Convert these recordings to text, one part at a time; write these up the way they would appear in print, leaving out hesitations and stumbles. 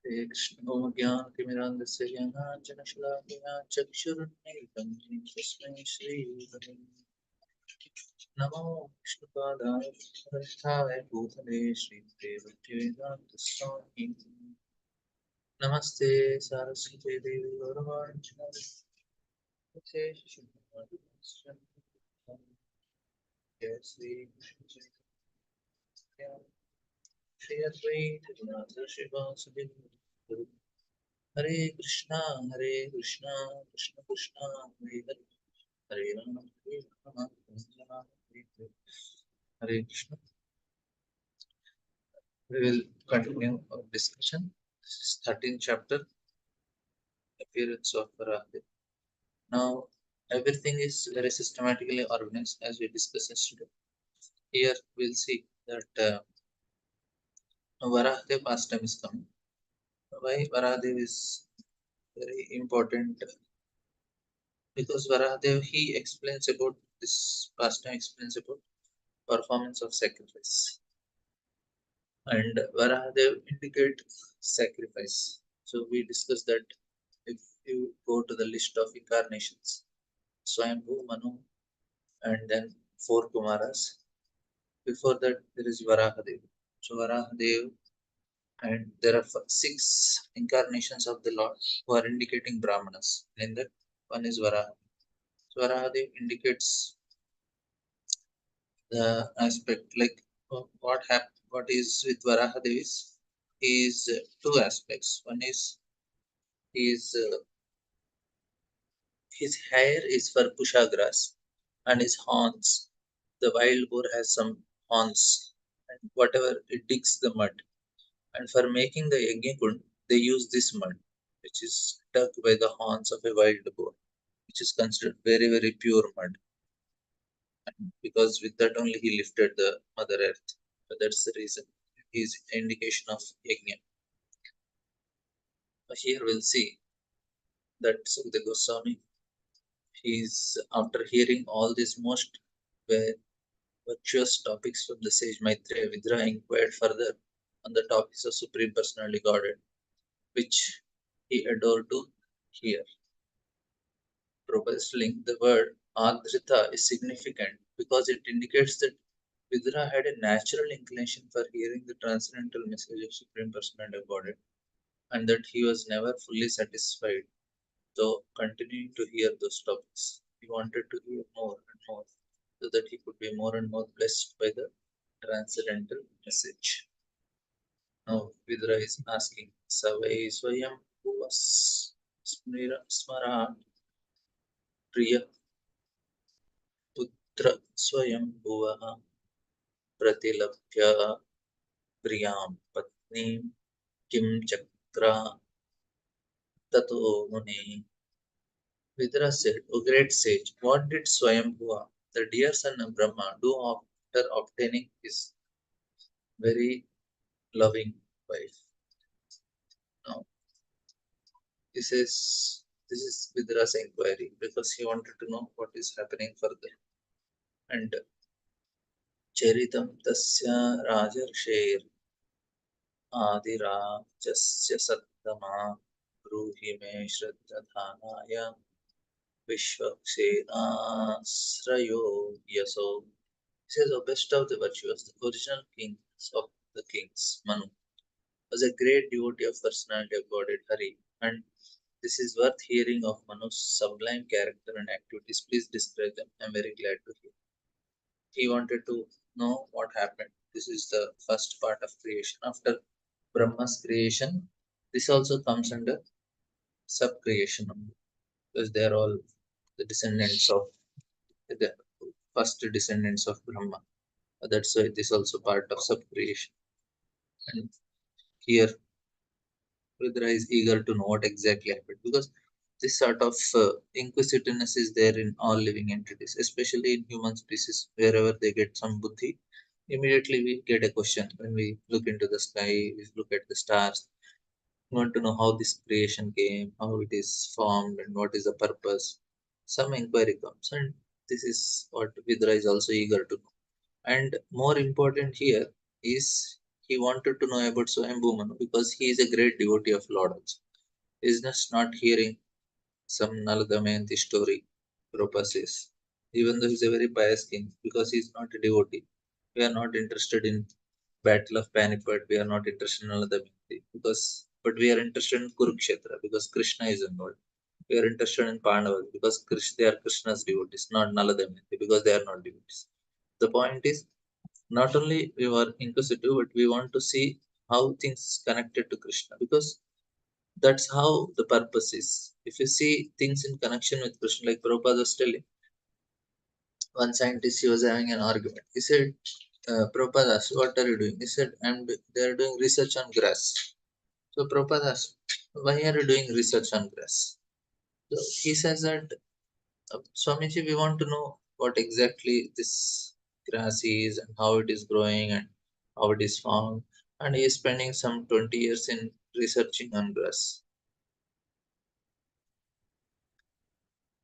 Hare Krishna Om Gyan Timirandasya Jnananjana Chakshurunnitam Tasmai Shri Gurave Namo Vishnupadaya Krishnaaya Bhutale Shri Bhaktivedanta Swami Namaste Saraswati Devi Gauravani Namaste Shri Shri Advaita Gadadhar Srivasadi Guru Hare Krishna, Hare Krishna, Krishna Krishna, Hare Hare, Hare Rama, Hare Rama, Rama Rama, Hare Hare. Hare Krishna. We will continue our discussion. This is 13th chapter, appearance of Varaha. Now, everything is very systematically organized as we discussed yesterday. Here we'll see that Varaha pastime is coming. Why Varahadev is very important? Because Varahadev he explains about this pastime explains about performance of sacrifice. And Varahadev indicate sacrifice. So we discussed that if you go to the list of incarnations, Swayambhu, Manu, and then four Kumaras. Before that, there is Varahadev. So Varahadev, and there are six incarnations of the Lord who are indicating Brahmanas. In that, one is Varaha. So Varahadev indicates the aspect like what is with Varahadev is two aspects. One is his his hair is for pusha grass, and his horns. The wild boar has some horns, and whatever it digs the mud. And for making the yajna they use this mud, which is dug by the horns of a wild boar, which is considered very very pure mud. And because with that only he lifted the Mother Earth. So that's the reason. His indication of yajna. Here we'll see that Sukadeva Goswami, he's after hearing all these most virtuous topics from the sage Maitreya, Vidra inquired further on the topics of Supreme Personality Godhead, which he adored to hear. Prabhupada the word Adrita is significant because it indicates that Vidra had a natural inclination for hearing the transcendental message of Supreme Personality of Godhead, and that he was never fully satisfied, though continuing to hear those topics. He wanted to hear more and more, so that he could be more and more blessed by the transcendental message. Now Vidra is asking, Savai Swayam Bhuvas Smara Priya Putra Swayam Bhuvaha Pratilabhya Priyam Patnim Kim Chakra Tato Muni. Vidra said, O great sage, what did Swayambhuva, the dear son of Brahma, do after obtaining his very loving wife? Now, this is Vidra's inquiry because he wanted to know what is happening further. And Charitam Tasya Rajarsher Adirajasya Sattama Bruhi Me Shraddhadanaya Vishwakshenasrayo Yaso. He says, the best of the virtues, the original kings of the kings, Manu, was a great devotee of personality of Godhead Hari, and this is worth hearing of Manu's sublime character and activities. Please describe them. I'm very glad to hear. He wanted to know what happened. This is the first part of creation. After Brahma's creation, this also comes under sub creation because they are all the descendants of the first descendants of Brahma. That's why this also part of sub creation. And here Rudra is eager to know what exactly happened because this sort of inquisitiveness is there in all living entities, especially in human species. Wherever they get some buddhi, immediately we get a question. When we look into the sky, we look at the stars, we want to know how this creation came, how it is formed, and what is the purpose. Some inquiry comes, and this is what Vidra is also eager to know. And more important here is he wanted to know about Swayambhu Manu because he is a great devotee of Lord also. He is just not hearing some Nala Damayanti story, Prabhupada says. Even though he's a very pious king, because he's not a devotee, we are not interested in Battle of Panipat, we are not interested in Nala Damayanti, but we are interested in Kurukshetra because Krishna is involved. We are interested in Pandavas because they are Krishna's devotees, not Nala Damayanti because they are not devotees. The point is, not only we were inquisitive, but we want to see how things connected to Krishna because that's how the purpose is. If you see things in connection with Krishna, like Prabhupada was telling, one scientist, he was having an argument. He said, Prabhupada asked, what are you doing? He said, they are doing research on grass. So Prabhupada asked, why are you doing research on grass? So he says that, Swamiji, we want to know what exactly this grass is and how it is growing and how it is formed. And he is spending some 20 years in researching on grass.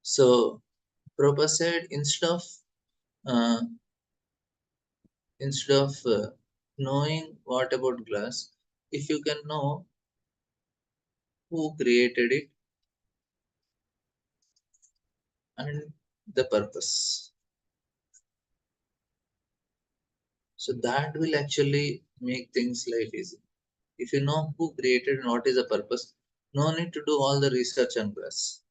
So Prabhupada said, uh, instead of knowing what about glass, if you can know who created it and the purpose, so that will actually make things life easy. If you know who created and what is the purpose, no need to do all the research on grass.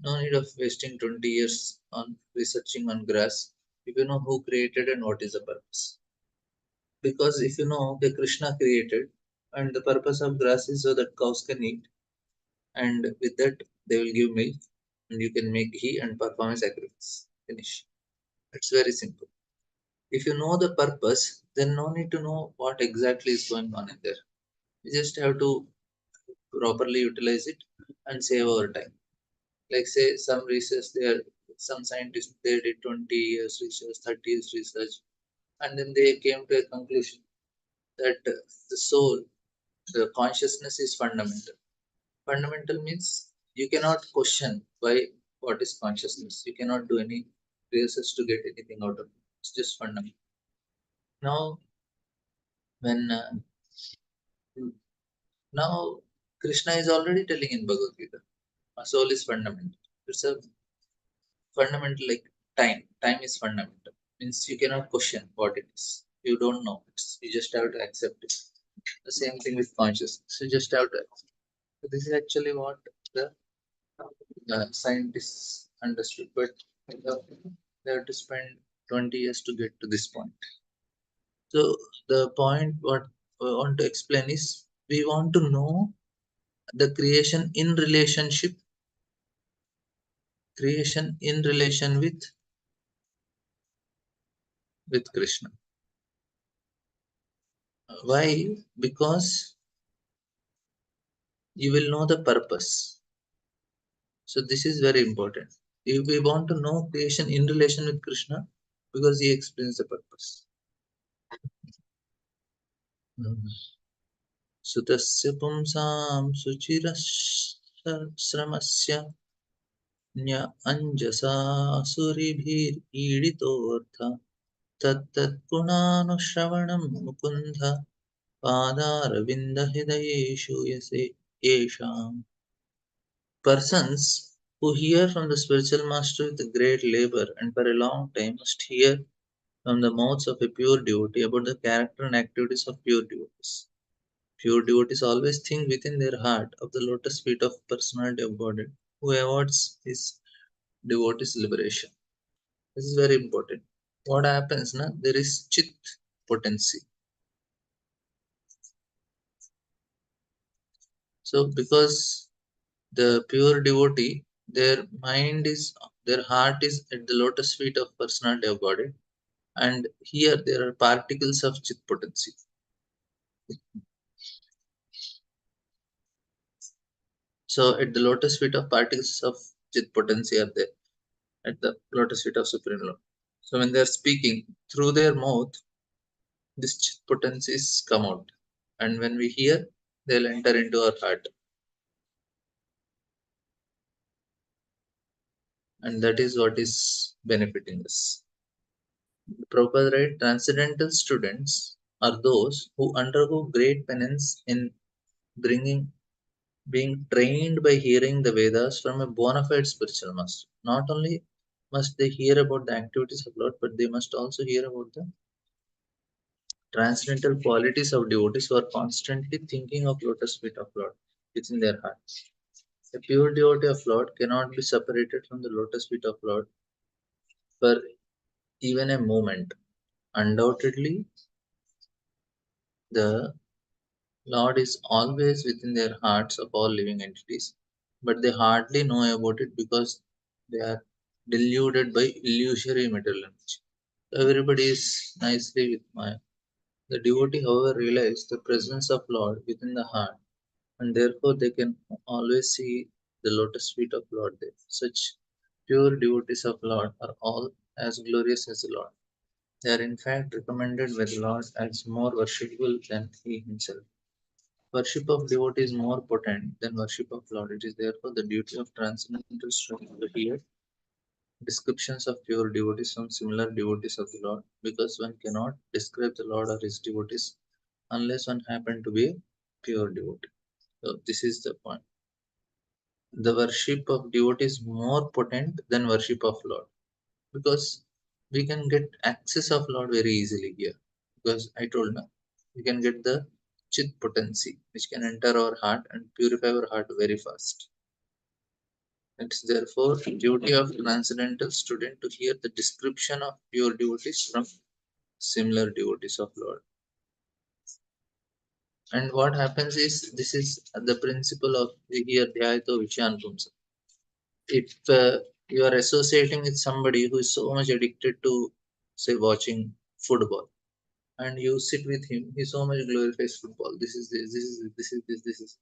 No need of wasting 20 years on researching on grass if you know who created and what is the purpose. Because if you know, okay, Krishna created and the purpose of grass is so that cows can eat, and with that they will give milk and you can make ghee and perform a sacrifice. Finish. It's very simple. If you know the purpose, then no need to know what exactly is going on in there. You just have to properly utilize it and save our time. Like say some research there, some scientists they did 20 years research, 30 years research, and then they came to a conclusion that the soul, the consciousness is fundamental. Fundamental means you cannot question why what is consciousness. You cannot do any research to get anything out of it. It's just fundamental. Now, when now Krishna is already telling in Bhagavad Gita, a soul is fundamental. It's a fundamental like time. Time is fundamental. Means you cannot question what it is. You don't know. You just have to accept it. The same thing with consciousness. You just have to accept. So this is actually what the scientists understood, but they have to spend 20 years to get to this point. So the point what I want to explain is we want to know the creation in relation with Krishna. Why? Because you will know the purpose. So this is very important. If we want to know creation in relation with Krishna, because he explains the purpose. सुतस्य पुंसां सुचिरश्रमस्य न्य अञ्जसा सुरिभिरीडितोऽर्थ तत्तत्पुरानुश्रवणं मुकुन्द पादारविन्दहृदयेषु यसे येषाम्. Persons who hear from the spiritual master with great labor and for a long time must hear from the mouths of a pure devotee about the character and activities of pure devotees. Pure devotees always think within their heart of the lotus feet of personality of Godhead, who awards his devotees liberation. This is very important. What happens now? There is chit potency. So because the pure devotee, their heart is at the lotus feet of personality of Godhead, and here there are particles of chit potency. So at the lotus feet of particles of chit potency are there at the lotus feet of Supreme Lord. So when they are speaking through their mouth, these chit potencies come out, and when we hear, they'll enter into our heart, and that is what is benefiting us. Prabhupada writes, transcendental students. are those who undergo great penance in bringing being trained by hearing the Vedas from a bona fide spiritual master. Not only must they hear about the activities of Lord, but they must also hear about the transcendental qualities of devotees who are constantly thinking of lotus feet of Lord within their hearts. A pure devotee of Lord cannot be separated from the lotus feet of Lord for even a moment. Undoubtedly, the Lord is always within their hearts of all living entities, but they hardly know about it because they are deluded by illusory material energy. Everybody is nicely with Maya. The devotee, however, realizes the presence of Lord within the heart, and therefore they can always see the lotus feet of Lord there. Such pure devotees of Lord are all as glorious as the Lord. They are in fact recommended by the Lord as more worshipable than He Himself. Worship of devotee is more potent than worship of Lord. It is therefore the duty of transcendental strength to hear descriptions of pure devotees from similar devotees of the Lord, because one cannot describe the Lord or his devotees unless one happen to be a pure devotee. So this is the point. The worship of devotee is more potent than worship of Lord, because we can get access of Lord very easily here. Because I told now, we can get the chit potency, which can enter our heart and purify our heart very fast. It's therefore duty of transcendental student to hear the description of pure devotees from similar devotees of Lord. And what happens is, this is the principle of here Dhyayato Vishyanpumsa. If you are associating with somebody who is so much addicted to, say, watching football, and you sit with him, he so much glorifies football. This is this.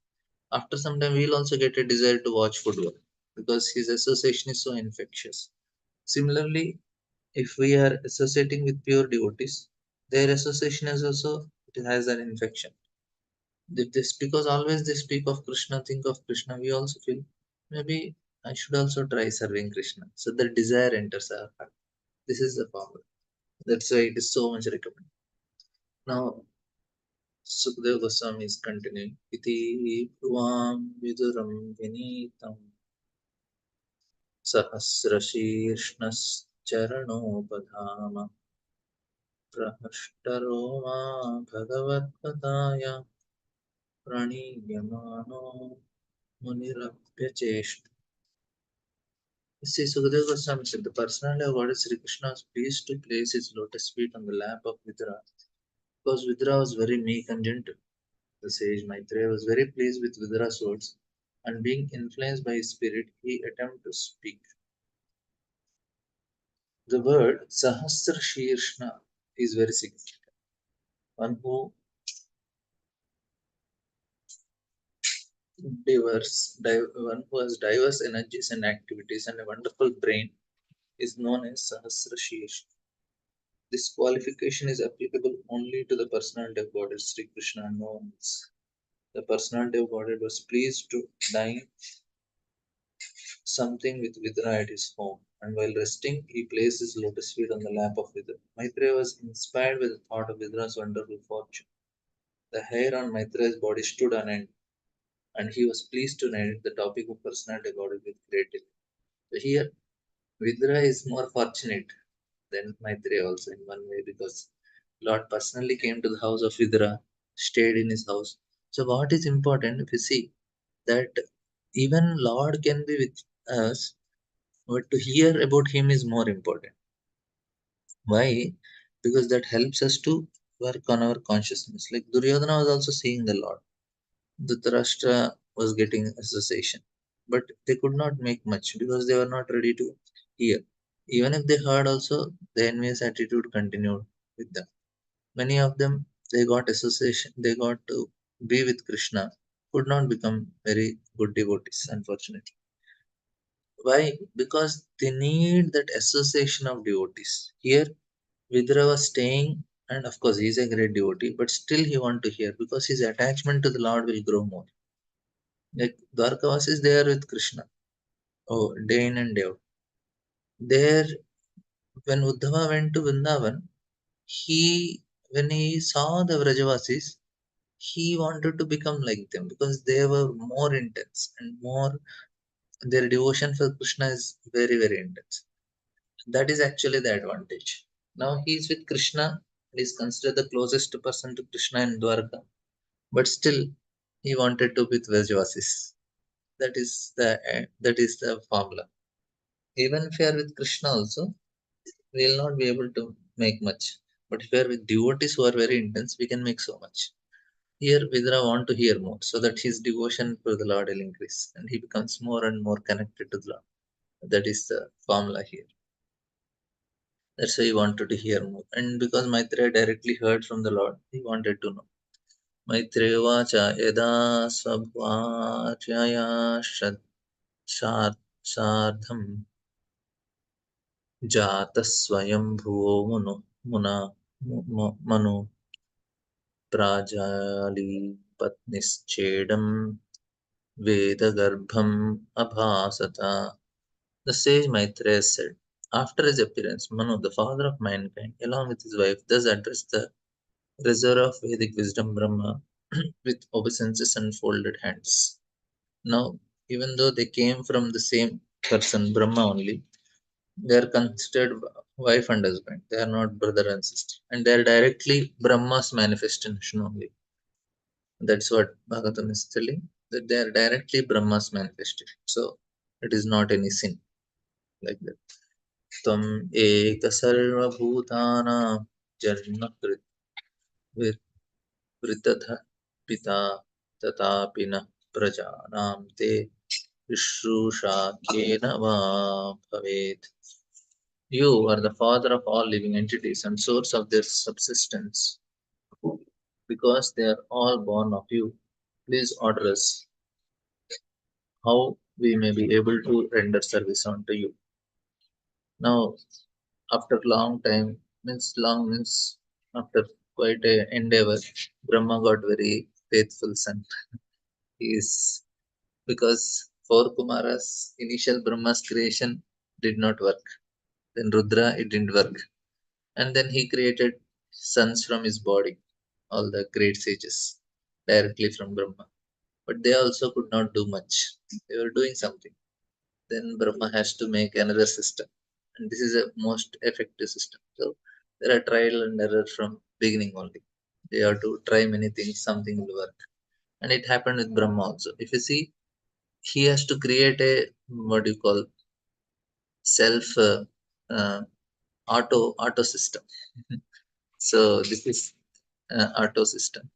After some time, we'll also get a desire to watch football because his association is so infectious. Similarly, if we are associating with pure devotees, their association is also, it has an infection. This because always they speak of Krishna, think of Krishna, we also feel maybe I should also try serving Krishna. So the desire enters our heart. This is the power. That's why it is so much recommended. Now Sukadeva Goswami is continuing. Iti Bhuvam Viduram Vinitam Sahasrashirshnascharanopadhama Prahashtaro Ma Bhagavad प्रणीयमानो मुनिरप्यचेष्ट. See, Sukadeva Goswami said, the personality of Lord Sri Krishna was pleased to place his lotus feet on the lap of Vidura, because Vidura was very meek and gentle. The sage Maitreya was very pleased with Vidura's words, and being influenced by his spirit, he attempted to speak. The word Sahasra Shirshna is very significant. One who one who has diverse energies and activities and a wonderful brain is known as Sahasra Shirshna. This qualification is applicable only to the personality of Godhead Sri Krishna and no one else. The personality of Godhead was pleased to dine something with Vidura at his home, and while resting, he placed his lotus feet on the lap of Vidura. Maitreya was inspired by the thought of Vidura's wonderful fortune. The hair on Maitreya's body stood on end, and he was pleased to narrate the topic of personality of Godhead with great delight. So here, Vidura is more fortunate than Maitreya also in one way, because Lord personally came to the house of Vidura, stayed in his house. So what is important, if you see that even Lord can be with us, but to hear about him is more important. Why? Because that helps us to work on our consciousness. Like Duryodhana was also seeing the Lord. Dhritarashtra was getting association, but they could not make much because they were not ready to hear. Even if they heard also, the envious attitude continued with them. Many of them, they got association, they got to be with Krishna, could not become very good devotees, unfortunately. Why? Because they need that association of devotees. Here, Vidura was staying, and of course, he is a great devotee, but still he want to hear because his attachment to the Lord will grow more. Like Dwarkavas is there with Krishna, oh, day in and day out. There, when Uddhava went to Vrindavan, he when he saw the Vrajavasis, he wanted to become like them because they were more intense and more, their devotion for Krishna is very, very intense. That is actually the advantage. Now he is with Krishna, he is considered the closest person to Krishna in Dwarka, but still he wanted to be with Vrajavasis. That is the formula. Even if we are with Krishna also, we will not be able to make much. But if we are with devotees who are very intense, we can make so much. Here Vidra want to hear more, so that his devotion for the Lord will increase and he becomes more and more connected to the Lord. That is the formula here. That's why he wanted to hear more. And because Maitreya directly heard from the Lord, he wanted to know. Maitreya vacha yada svabhachaya shardham jata swayambhuvo manu प्राजालीपत्निश्चेदं वेदगर्भम् abhasata. The sage Maitreya said, after his appearance, Manu, the father of mankind, along with his wife, thus addressed the reservoir of Vedic wisdom Brahma with obeisances and folded hands. Now, even though they came from the same person, Brahma only, they are considered wife and husband. They are not brother and sister. And they are directly Brahma's manifestation only. That's what Bhagavatam is telling, that they are directly Brahma's manifestation. So it is not any sin like that. Tvam eka sarva bhutana janma vritadha pita tatapina prajanam te vishrusha kena va bhavet. You are the father of all living entities and source of their subsistence. Because they are all born of you, please order us how we may be able to render service unto you. Now, after long time, means after quite a endeavor, Brahma got very faithful son. He is, because for Kumara's initial Brahma's creation did not work. Then Rudra it didn't work. And then he created sons from his body, all the great sages, directly from Brahma. But they also could not do much. They were doing something. Then Brahma has to make another system. And this is a most effective system. So there are trial and error from beginning only. They have to try many things, something will work. And it happened with Brahma also. If you see, he has to create a what do you call self uh, auto system. So this is auto system.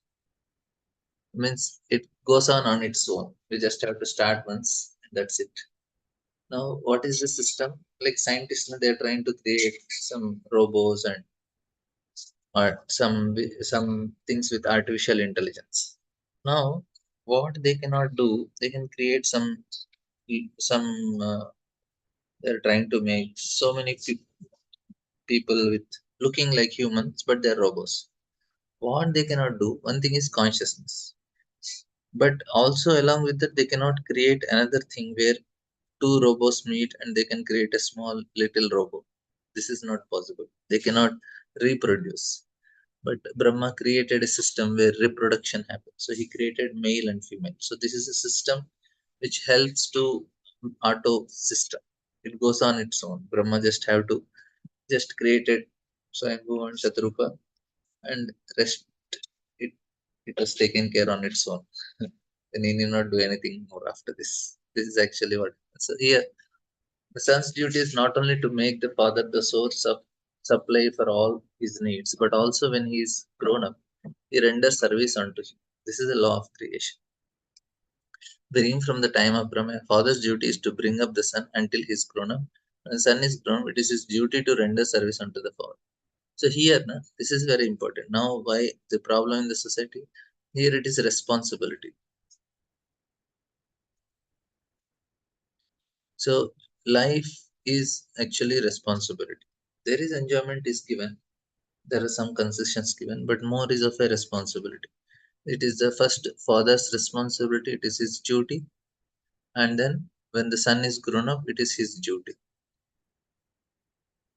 Means it goes on its own. We just have to start once. That's it. Now, what is the system? Like scientists, they are trying to create some robots and or some things with artificial intelligence. Now, what they cannot do, they can create some. They are trying to make so many people with looking like humans, but they are robots. What they cannot do, one thing is consciousness, but also along with that, they cannot create another thing where two robots meet and they can create a small little robot. This is not possible. They cannot reproduce. But Brahma created a system where reproduction happens. So he created male and female. So this is a system which helps to auto system. It goes on its own. Brahma just have to just create it Swayambhu and Shatrupa and rest it it was taken care on its own. Then he need not do anything more after this. This is actually what. So here the son's duty is not only to make the father the source of supply for all his needs, but also when he is grown up, he renders service unto him. This is the law of creation. Beginning from the time of Brahma, a father's duty is to bring up the son until he is grown up. When the son is grown up, it is his duty to render service unto the father. So here, na, this is very important. Now, why the problem in the society? Here it is responsibility. So life is actually responsibility. There is enjoyment is given, there are some concessions given, but more is of a responsibility. It is the first father's responsibility, it is his duty, and then when the son is grown up, it is his duty.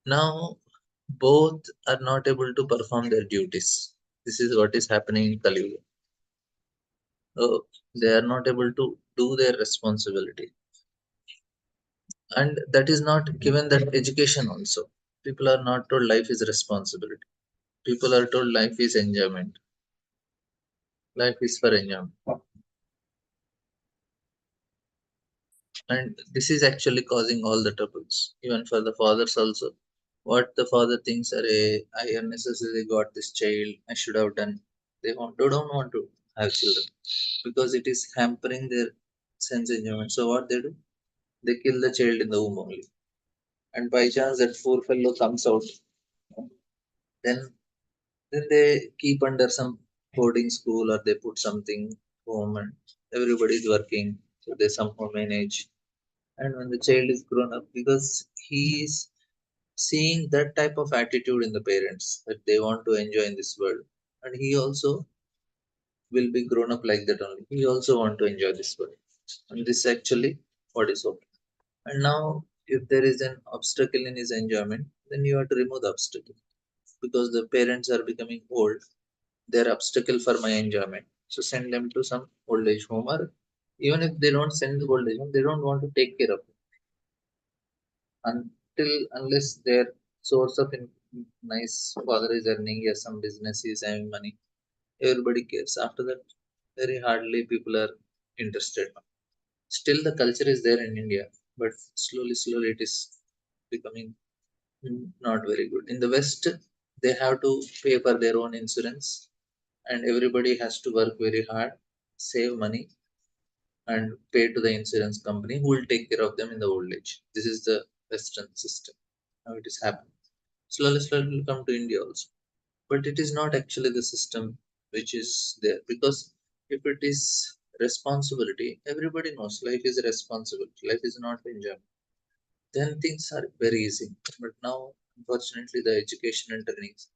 Now, both are not able to perform their duties. This is what is happening in Kali Yuga. They are not able to do their responsibility, and that is not given that education also. People are not told life is responsibility. People are told life is enjoyment. Life is for enjoyment, and this is actually causing all the troubles. Even for the fathers also, what the father thinks are, I unnecessarily got this child. I should have done. They don't want to have children because it is hampering their sense enjoyment. So what they do? They kill the child in the womb only. And by chance that poor fellow comes out, then they keep under some boarding school or they put something home and everybody is working. So they somehow manage. And when the child is grown up, because he is seeing that type of attitude in the parents that they want to enjoy in this world, and he also will be grown up like that only. He also want to enjoy this world, and this is actually what is happening. And now, if there is an obstacle in his enjoyment, then you have to remove the obstacle because the parents are becoming old. They're obstacle for my enjoyment. So send them to some old age home, or even if they don't send the old age home, they don't want to take care of it until unless their source of nice father is earning, yes, some business is having money. Everybody cares. After that, very hardly people are interested. Still, the culture is there in India, but slowly it is becoming not very good. In the West, they have to pay for their own insurance, and everybody has to work very hard, save money, and pay to the insurance company who will take care of them in the old age. This is the Western system. How it is happening. Slowly will come to India also. But it is not actually the system which is there because if it is responsibility, everybody knows life is a responsibility. Life is not enjoyment. Then things are very easy. But now, unfortunately, the education and trainings.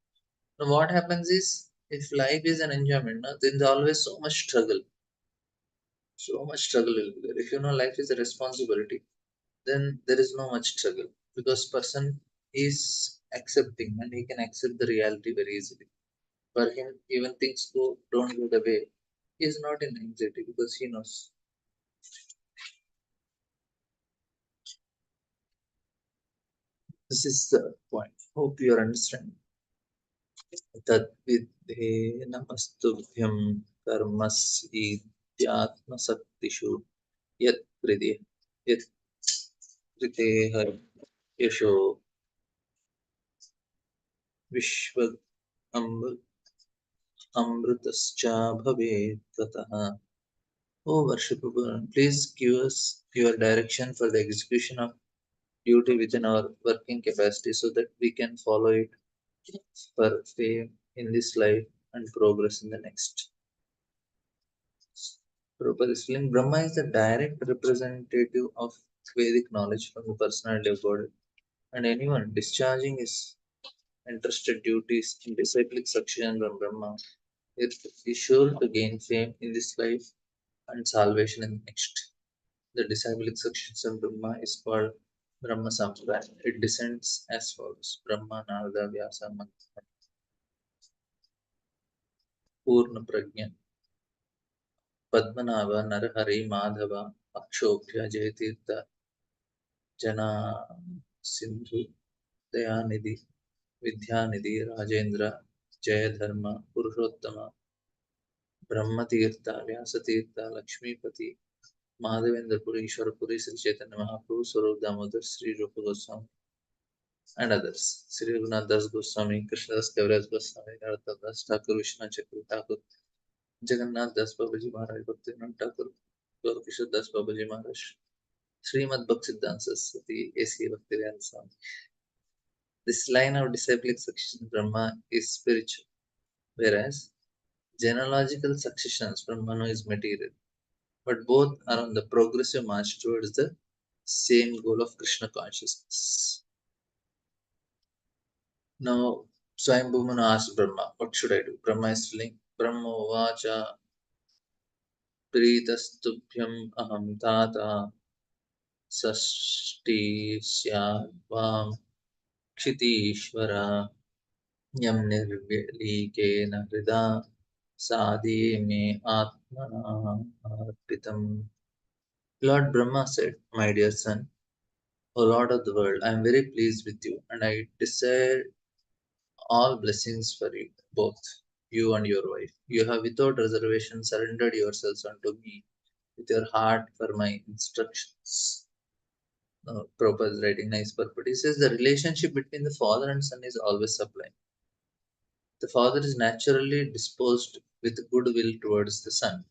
Now, what happens is if life is an enjoyment, now, then there's always so much struggle. So much struggle will be there. If you know life is a responsibility, then there is no much struggle because person is accepting and he can accept the reality very easily. For him, even things don't go the way, he is not in anxiety because he knows. This is the point. Hope you are understanding. तद्विद्धे नमस्तुभ्यं कर्मस्येत्यात्मशक्तिषु यत्कृते यत्कृते यशो विश्व अमृतश्च भवेत् ततः. Oh, worshipable, please give us your direction for the execution of duty within our working capacity so that we can follow it for fame in this life and progress in the next. Prabhupada is feeling Brahma is the direct representative of Vedic knowledge from the personality of God, and anyone discharging his entrusted duties in disciplic succession from Brahma is sure to gain fame in this life and salvation in the next. The disciplic succession of Brahma is called Brahma Sampradaya. It descends as follows: Brahma, Narada, Vyasa, Purna Prajna, Padmanabha, Narahari, Madhava, Akshobhya, Jayatirtha, Jana, Sindhu, Dayanidhi, Vidyanidhi, Rajendra, Jayadharma, Purushottama, Brahmatirtha, Vyasatirtha, Lakshmipati, Madhavendra Puri, Ishwarapuri, Sri Chaitanya Mahaprabhu, Swarup Damodar, Sri Rupa Goswami, and others. Sri Raghunath Das Goswami, Krishnadas Kaviraj Goswami, Narottam Das Thakur, Vishwanath Chakra Thakur, Jagannath Das Babaji Maharaj, Bhaktivinoda Thakur, Gaurkishore Das Babaji Maharaj, Srimad Bhaktivedanta Saraswati, A.C. Bhaktivedanta Swami. This line of disciplic succession Brahma is spiritual, whereas genealogical successions from Manu is material. But both are on the progressive march towards the same goal of Krishna consciousness. Now, Swayambhumanu asked Brahma, what should I do? Brahma is telling, Brahma Vacha Pritastubhyam Aham Tata Sashti Syadvam क्षितीश्वरा यं निर्व्यलीकेन हृदा साधि मे आत्मना अर्पितम्. Lord Brahma said, "My dear son, O Lord of the world, I am very pleased with you, and I desire all blessings for you both, you and your wife. You have without reservation surrendered yourselves unto me with your heart for my instructions." Prabhupada is writing nice purport. He says the relationship between the father and son is always sublime. The father is naturally disposed with goodwill towards the son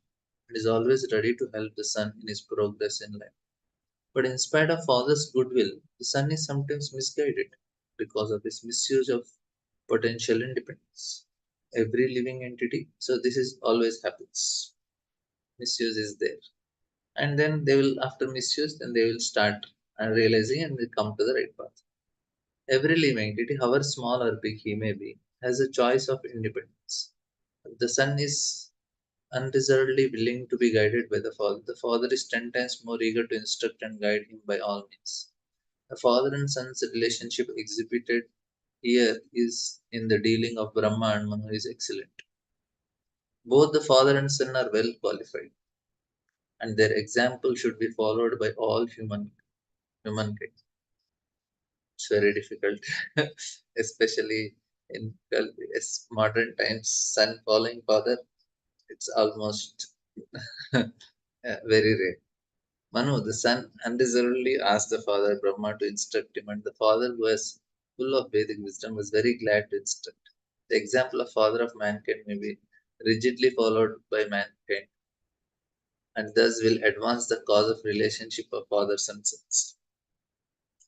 and is always ready to help the son in his progress in life. But in spite of father's goodwill, the son is sometimes misguided because of his misuse of potential independence. Every living entity, so this is always happens. Misuse is there. And then they will, after misuse, then they will start realizing and they come to the right path. Every living entity, however small or big he may be, has a choice of independence. If the son is unreservedly willing to be guided by the father is 10 times more eager to instruct and guide him by all means. The father and son's relationship exhibited here is in the dealing of Brahma and Manu is excellent. Both the father and son are well qualified, and their example should be followed by all humankind. It's very difficult, especially in modern times. Son following father, it's almost very rare. Manu, the son, unreservedly asked the father Brahma to instruct him, and the father, who was full of Vedic wisdom, was very glad to instruct. The example of father of mankind may be rigidly followed by mankind, and thus will advance the cause of relationship of fathers and sons.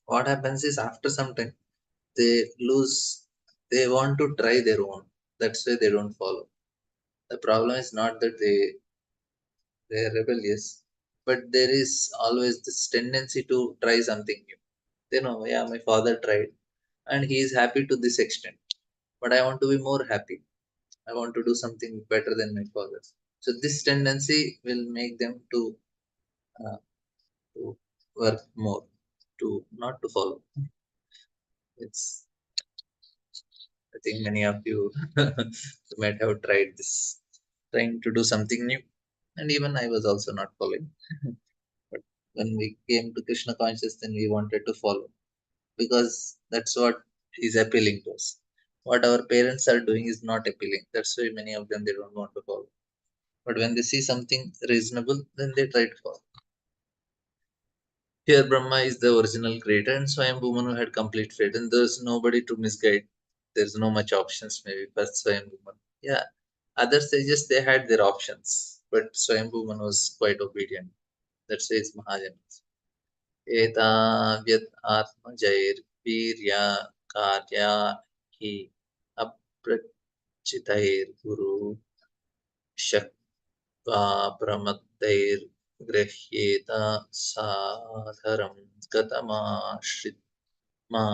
What happens is after some time they lose, they want to try their own. That's why they don't follow. The problem is not that they are rebellious, but there is always this tendency to try something new. They know, yeah, my father tried, and he is happy to this extent, but I want to be more happy. I want to do something better than my father. So this tendency will make them uh, to work more, to not to follow. It's, I think many of you might have tried this, trying to do something new, and even I was also not following. But when we came to Krishna consciousness, then we wanted to follow because that's what is appealing to us. What our parents are doing is not appealing. That's why many of them they don't want to follow. But when they see something reasonable, then they try to follow. Here Brahma is the original creator and Swayambhu Manu had complete faith and there's nobody to misguide. There's no much options maybe first Swayambhu Manu. Yeah. Other sages they had their options, but Swayambhu Manu was quite obedient. That's why it's Mahajanas. एताव्यत् आत्मजैर्वीर्या कार्या हि अप्रचितैर्गुरु शक्त्वा प्रमत्तैर्गृह्येत साधरं गतमाश्रित्मा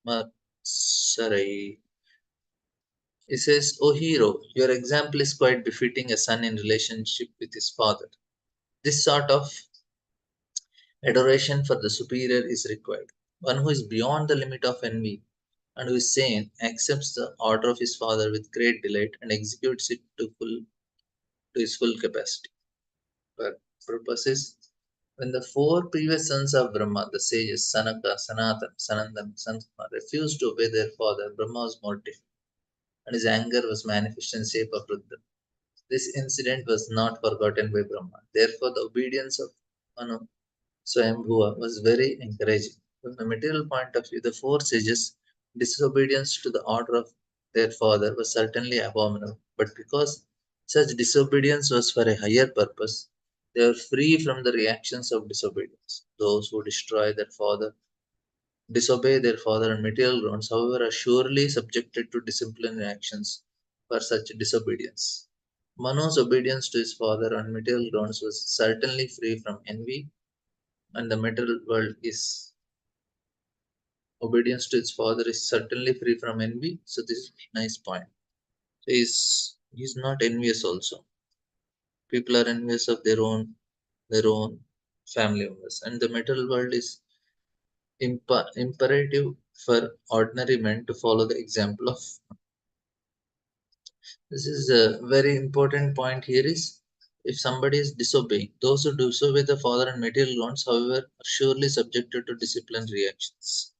मत्सरै. He says, O hero, your example is quite befitting a son in relationship with his father. This sort of adoration for the superior is required. One who is beyond the limit of envy and who is sane accepts the order of his father with great delight and executes it to his full capacity. But purpose is when the four previous sons of Brahma, the sages Sanaka, Sanatan, Sanandan, Sanskama, refused to obey their father, Brahma was mortified and his anger was manifest in shape of Rudra. This incident was not forgotten by Brahma. Therefore, the obedience of Manu Swayambhuva was very encouraging. From the material point of view, the four sages' disobedience to the order of their father was certainly abominable. But because such disobedience was for a higher purpose, they were free from the reactions of disobedience. Those who disobey their father on material grounds, however, are surely subjected to disciplinary actions for such disobedience. Manu's obedience to his father on material grounds was certainly free from envy, and the material world is obedience to its father is certainly free from envy. So this is a nice point. So he's not envious also. People are envious of their own family members, and the material world is imperative. for ordinary men to follow the example of. This is a very important point here is if somebody is disobeying, those who disobey the father and material wants, however, are surely subjected to disciplinary actions.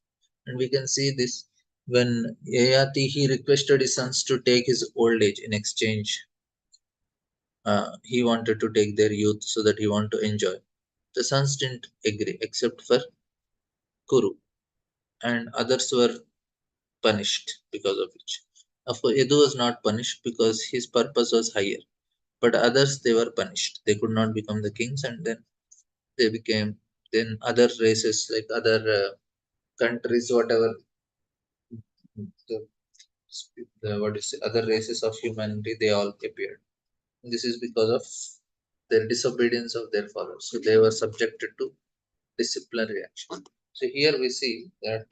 And we can see this when Yayati he requested his sons to take his old age in exchange. He wanted to take their youth so that he wanted to enjoy. The sons didn't agree except for Kuru, and others were punished because of which. Of course, Edu was not punished because his purpose was higher, but others they were punished. They could not become the kings, and then they became. Then other races like other countries, whatever the, what is it, other races of humanity, they all appeared. This is because of their disobedience of their fathers. So they were subjected to disciplinary action. So here we see that,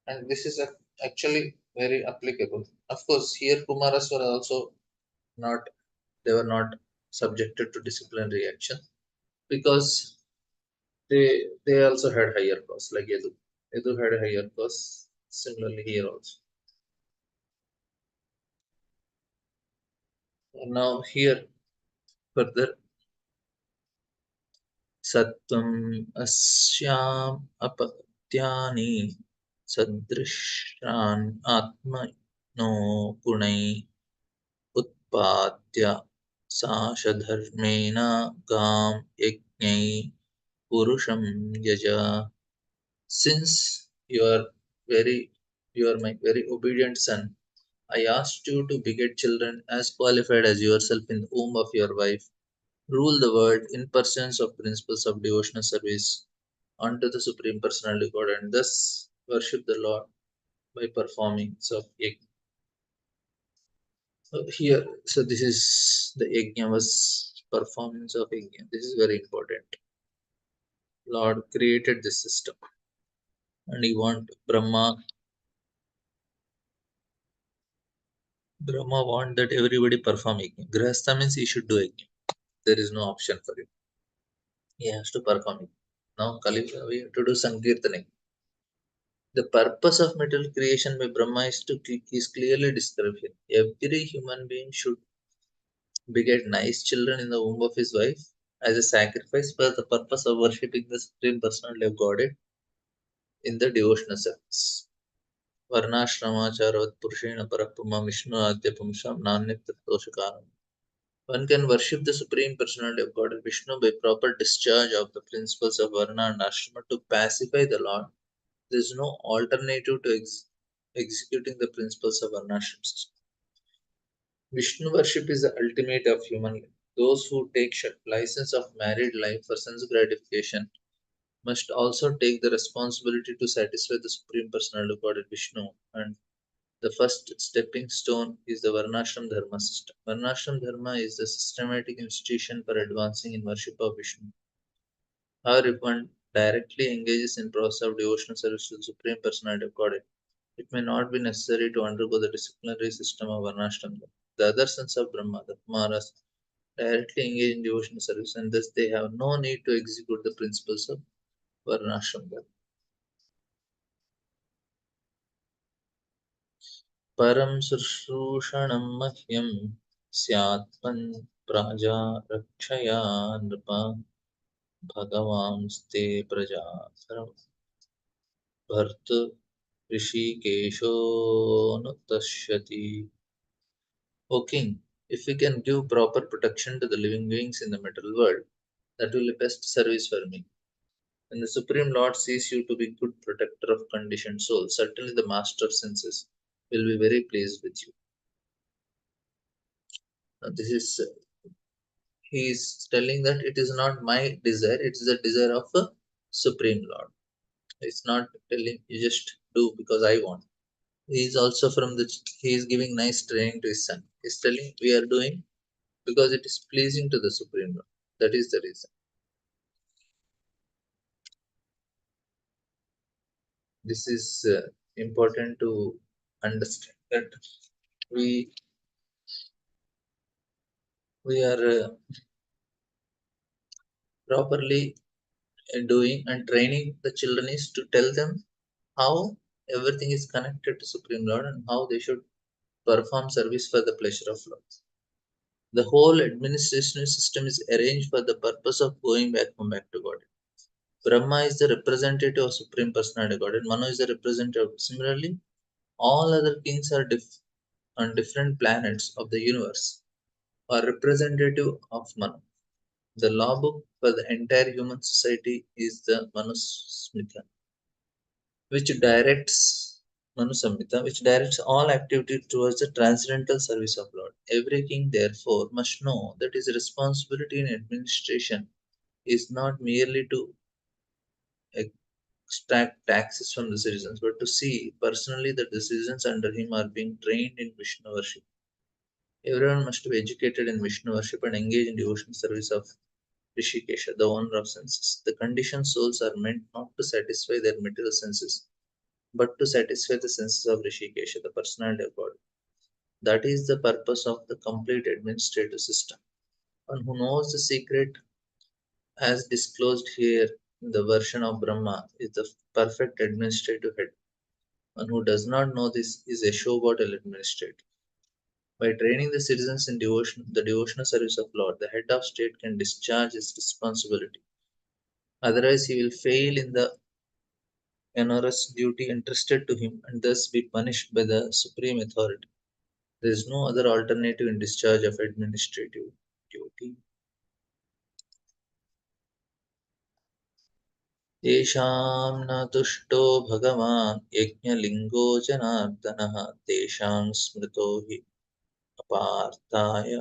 and this is actually very applicable. Of course, here Kumaras were also not, they were not subjected to disciplinary action because they also had higher costs like Edu. Edu had a higher cost. Similarly here also. And now here further सत्त्वम् अस्याम् अपत्यानि सदृशान् आत्मनो गुणैः उत्पाद्य साशधर्मेण गां यज्ञैः पुरुषं यज. Since you are my very obedient son, I asked you to beget children as qualified as yourself in the womb of your wife. Rule the world in pursuance of principles of devotional service unto the Supreme Personality of God, and thus worship the Lord by performing so yajna. So here, so this is the yajna was performance of yajna. This is very important. Lord created this system, and He want Brahma want that everybody perform yajna. Grihastha means he should do yajna. There is no option for him. He has to perform it. Now Kali we have to do Sankirtana. The purpose of material creation by Brahma is clearly described here. Every human being should beget nice children in the womb of his wife as a sacrifice for the purpose of worshipping the Supreme Personality of Godhead in the devotional service. Varnashramacharat Purushena Parakpama Vishnu Adyapamsham Nanyatatoshakaram. One can worship the Supreme Personality of Godhead Vishnu by proper discharge of the principles of Varna and Ashrama to pacify the Lord. There is no alternative to executing the principles of Varnashram system. Vishnu worship is the ultimate of human life. Those who take license of married life for sense gratification must also take the responsibility to satisfy the Supreme Personality of God Vishnu. And the first stepping stone is the Varnashram Dharma system. Varnashram Dharma is the systematic institution for advancing in worship of Vishnu. However, if one directly engages in process of devotional service to the Supreme Personality of God, it may not be necessary to undergo the disciplinary system of Varnashram. The other sons of Brahma, the Kumaras, directly engage in devotional service, and thus they have no need to execute the principles of Varnashram. परं शुश्रूषणं मह्यं स्यात्मन् प्राजा रक्षया नृप भगवांस्ते प्रजाधर्म भर्त ऋषिकेशोऽनुतश्यति. O king, if we can give proper protection to the living beings in the material world, that will be best service for me. When the Supreme Lord sees you to be good protector of conditioned souls, certainly the master of senses will be very pleased with you. Now, this is he is telling that it is not my desire, it is the desire of the Supreme Lord. It's not telling you just do because I want. He is also he is giving nice training to his son. He's telling we are doing because it is pleasing to the Supreme Lord. That is the reason. This is important to understand that we we are properly doing and training the children is to tell them how everything is connected to Supreme Lord and how they should perform service for the pleasure of Lord. The whole administrative system is arranged for the purpose of going back home back to God. Brahma is the representative of Supreme Personality God, and Manu is the representative. Similarly, all other kings are on different planets of the universe are representative of Manu. The law book for the entire human society is the Manusmriti, which directs Manusamhita, which directs all activity towards the transcendental service of Lord. Every king, therefore, must know that his responsibility in administration is not merely to extract taxes from the citizens, but to see personally that the citizens under him are being trained in Vishnu worship. Everyone must be educated in Vishnu worship and engage in devotional service of Rishikesha, the owner of senses. The conditioned souls are meant not to satisfy their material senses, but to satisfy the senses of Rishikesha, the personality of God. That is the purpose of the complete administrative system. One who knows the secret, as disclosed here in the version of Brahma, is the perfect administrative head. One who does not know this is a showbottle administrator. By training the citizens in devotion, the devotional service of Lord, the head of state can discharge his responsibility. Otherwise, he will fail in the onerous duty entrusted to him and thus be punished by the supreme authority. There is no other alternative in discharge of administrative duty. तेषां न तुष्टो भगवान् यज्ञलिङ्गो जनार्दनः तेषां स्मृतो हि अपार्थाय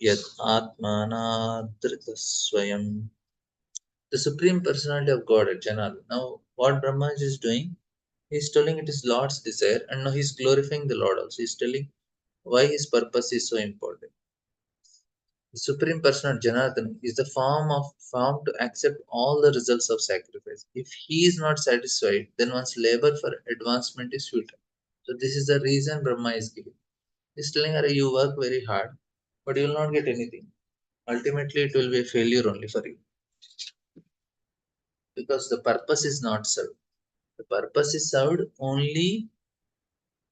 यत् आत्मानादृतः स्वयं. The Supreme Personality of God at Janardhan. Now, what Brahma is doing, he is telling it is Lord's desire, and now he is glorifying the Lord also. He is telling why his purpose is so important. The Supreme Personality Janardhan is the form to accept all the results of sacrifice. If he is not satisfied, then one's labor for advancement is futile. So this is the reason Brahma is giving. He is telling her, you work very hard, but you will not get anything. Ultimately, it will be a failure only for you because the purpose is not served. The purpose is served only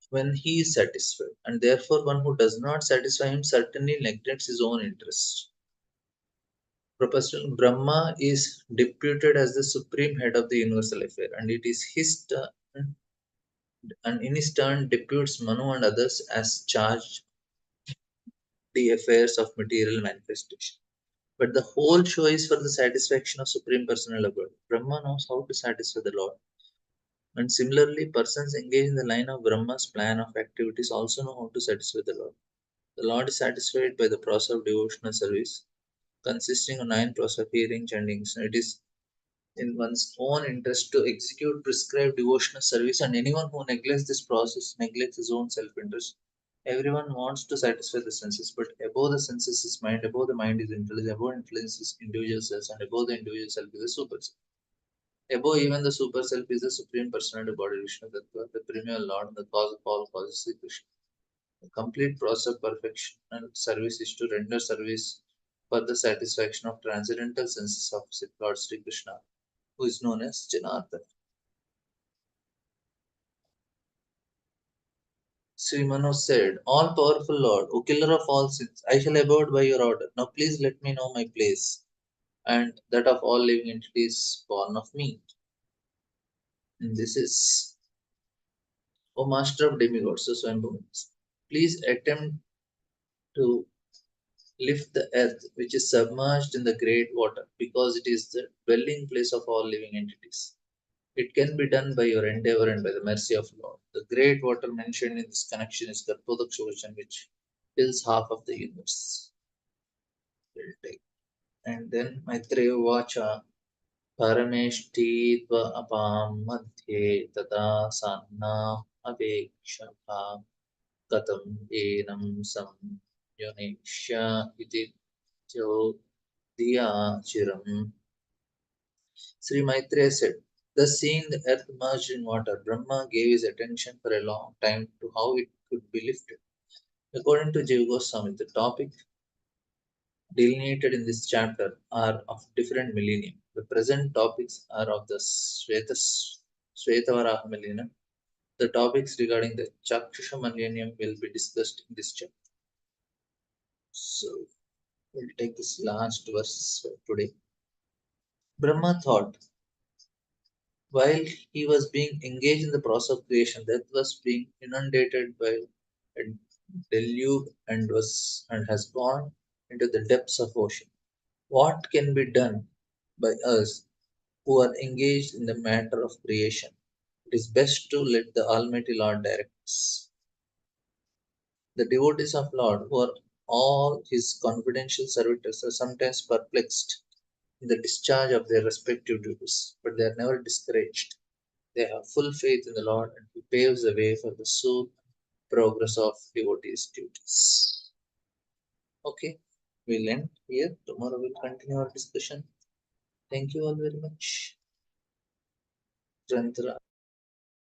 when he is satisfied, and therefore one who does not satisfy him certainly neglects his own interests. Professor Brahma is deputed as the supreme head of the universal affair, and it is his turn, and in his turn deputes Manu and others as charged the affairs of material manifestation. But the whole show is for the satisfaction of Supreme Personal of God. Brahma knows how to satisfy the Lord. And similarly, persons engaged in the line of Brahma's plan of activities also know how to satisfy the Lord. The Lord is satisfied by the process of devotional service, consisting of 9 process of hearing, chanting. So it is in one's own interest to execute prescribed devotional service, and anyone who neglects this process neglects his own self interest. Everyone wants to satisfy the senses, but above the senses is mind, above the mind is intelligence, above intelligence is individual self, and above the individual self is the super self. Above even the super self is the supreme personality body Vishnu Tattva, the premier Lord, the cause of all causes, Sri Krishna. The complete process of perfection and service is to render service for the satisfaction of transcendental senses of Lord Sri Krishna, who is known as Janardhan. Sri Manu said, all powerful Lord, O killer of all sins, I shall abide by your order. Now please let me know my place and that of all living entities born of me. And this is, O Master of demigods, so Swayambhu, please attempt to lift the earth which is submerged in the great water because it is the dwelling place of all living entities. It can be done by your endeavor and by the mercy of Lord. The great water mentioned in this connection is the Garbodak Ocean, which fills half of the universe. We'll take. And then Maitreya Vacha Parameshti Tva Apam Madhye Tada Sanna Apekshapa Katam Enam Sam Yonisha Iti Jo Diya Chiram. Sri Maitreya said, thus seeing the earth merged in water, Brahma gave his attention for a long time to how it could be lifted. According to Jiva Goswami, the topic delineated in this chapter are of different millennium. The present topics are of the Svetavaraha millennium. The topics regarding the Chakshusha millennium will be discussed in this chapter. So we'll take this last verse for today. Brahma thought, while he was being engaged in the process of creation, that was being inundated by a deluge and has gone into the depths of ocean. What can be done by us who are engaged in the matter of creation? It is best to let the Almighty Lord direct us. The devotees of Lord, who are all his confidential servitors, are sometimes perplexed in the discharge of their respective duties, but they are never discouraged. They have full faith in the Lord and he paves the way for the soul progress of devotees' duties. Okay, we'll end here. Tomorrow we'll continue our discussion. Thank you all very much. Grantara